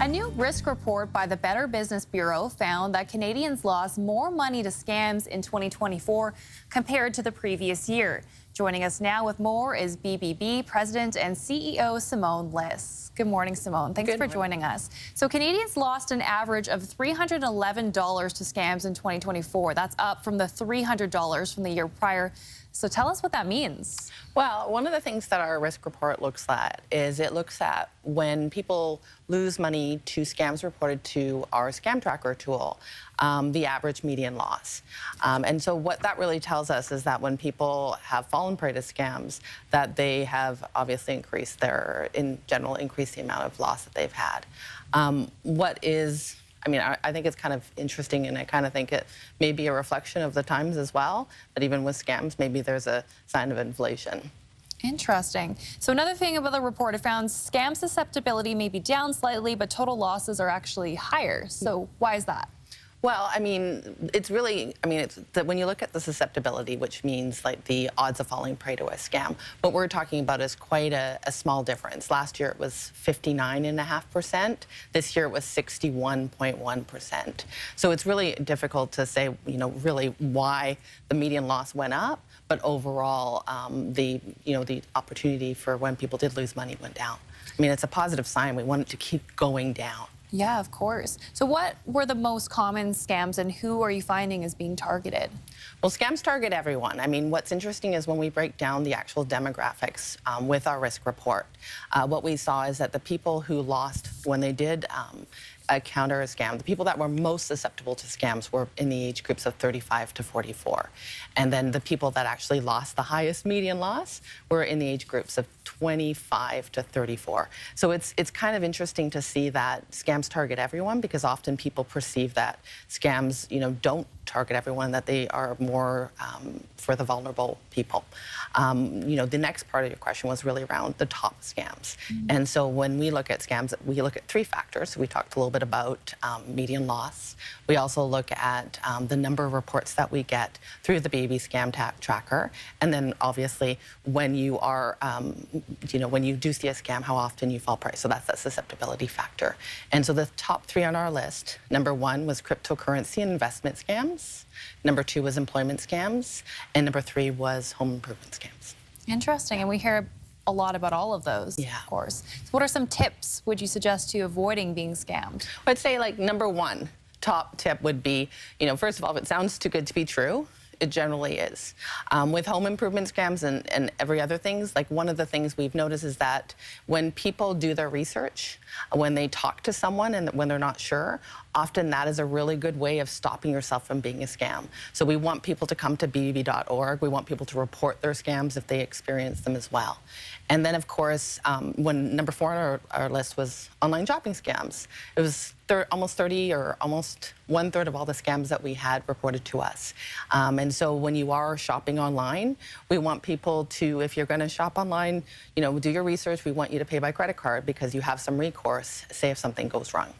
A new risk report by the Better Business Bureau found that Canadians lost more money to scams in 2024 compared to the previous year. Joining us now with more is BBB President and CEO Simone Lis. Good morning, Simone. Thanks for joining us. So Canadians lost an average of $311 to scams in 2024. That's up from the $300 from the year prior. So tell us what that means. Well, one of the things that our risk report looks at is it looks at when people lose money to scams reported to our scam tracker tool, the average median loss. And so what that really tells us is that when people have fallen prey to scams, that they have obviously increased in general, increased the amount of loss that they've had. I think it's kind of interesting, and I kind of think it may be a reflection of the times as well, that even with scams, maybe there's a sign of inflation. Interesting. So another thing about the report, it found scam susceptibility may be down slightly, but total losses are actually higher. So why is that? Well, it's that when you look at the susceptibility, which means like the odds of falling prey to a scam, what we're talking about is quite a small difference. Last year it was 59.5%. This year it was 61.1%. So it's really difficult to say, really why the median loss went up, but overall, the opportunity for when people did lose money went down. It's a positive sign. We want it to keep going down. Yeah, of course. So what were the most common scams, and who are you finding is being targeted? Well, scams target everyone. What's interesting is when we break down the actual demographics with our risk report, what we saw is that the people who lost when they did encounter a scam, the people that were most susceptible to scams were in the age groups of 35 to 44. And then the people that actually lost the highest median loss were in the age groups of 25 to 34. So it's kind of interesting to see that scams target everyone, because often people perceive that scams, don't target everyone, that they are more for the vulnerable people. The next part of your question was really around the top scams. And so when we look at scams, we look at three factors. We talked a little bit about median loss. We also look at the number of reports that we get through the baby scam tracker. And then obviously when you are, when you do see a scam, how often you fall prey. So that's that susceptibility factor. And so the top three on our list, number one was cryptocurrency and investment scams. Number two was employment scams. And number three was home improvement scams. Interesting. And we hear a lot about all of those, of course. So what are some tips would you suggest to avoiding being scammed? I'd say number one top tip would be, first of all, if it sounds too good to be true, it generally is. With home improvement scams and every other things, one of the things we've noticed is that when people do their research, when they talk to someone and when they're not sure, often that is a really good way of stopping yourself from being a scam. So we want people to come to bbb.org. We want people to report their scams if they experience them as well. And then, of course, when number four on our list was online shopping scams. It was almost 30 or almost 1/3 of all the scams that we had reported to us. And so when you are shopping online, we want people to, if you're going to shop online, do your research. We want you to pay by credit card, because you have some recourse, say if something goes wrong.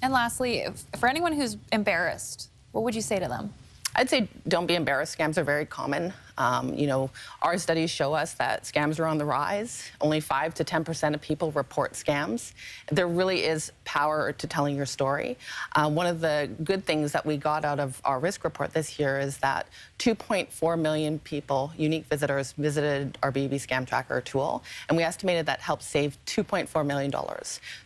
And lastly, for anyone who's embarrassed, what would you say to them? I'd say don't be embarrassed. Scams are very common. Our studies show us that scams are on the rise. Only 5 to 10% of people report scams. There really is power to telling your story. One of the good things that we got out of our risk report this year is that 2.4 million people, unique visitors, visited our BB Scam Tracker tool, and we estimated that helped save $2.4 million.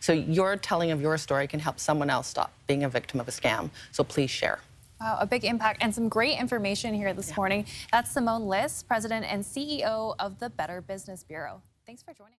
So your telling of your story can help someone else stop being a victim of a scam. So please share. Wow, a big impact and some great information here this morning. That's Simone Lis, President and CEO of the Better Business Bureau. Thanks for joining us.